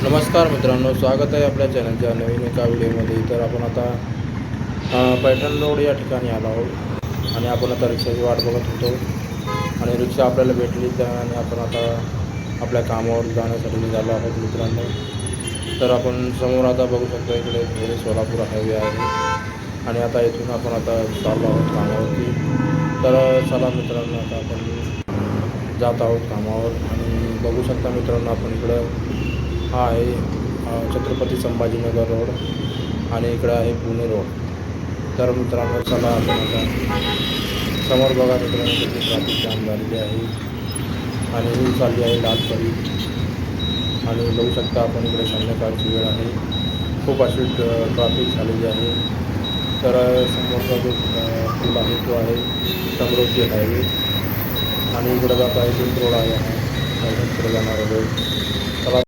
नमस्कार मित्रांनो, स्वागत आहे आपल्या चॅनलच्या नवीन एका व्हिडिओमध्ये. तर आपण आता पैठण रोड या ठिकाणी आलो आहोत आणि आपण आता रिक्षाची वाट बघत होतो आणि रिक्षा आपल्याला भेटली आणि आपण आता आपल्या कामावर जाण्यासाठी निघालो आहोत मित्रांनो. तर आपण समोर आता बघू शकतो, इकडे हे सोलापूर हायवे आहे आणि आता इथून आपण आता चाललो आहोत कामावरती. तर चला मित्रांनो, आता आपण जात आहोत कामावर आणि बघू शकता मित्रांनो, आपण इकडं हा आहे छत्रपती संभाजीनगर रोड आणि इकडे आहे पुणे रोड. तर मित्रांनो चला आपण आता समोर बघा मित्रांनो, किती ट्रॅफिक जाम झालेली आहे आणि ही चालली आहे लालपरी आणि बघू शकता आपण इकडे संध्याकाळची वेळ आहे, खूप अशी ट्रॅफिक झालेली आहे. तर समोरचा जो पूल आहे तो आहे समृद्धी हायवे आणि इकडे जात आहे लिंक रोड आहे, हा पुढे जाणारा रोड.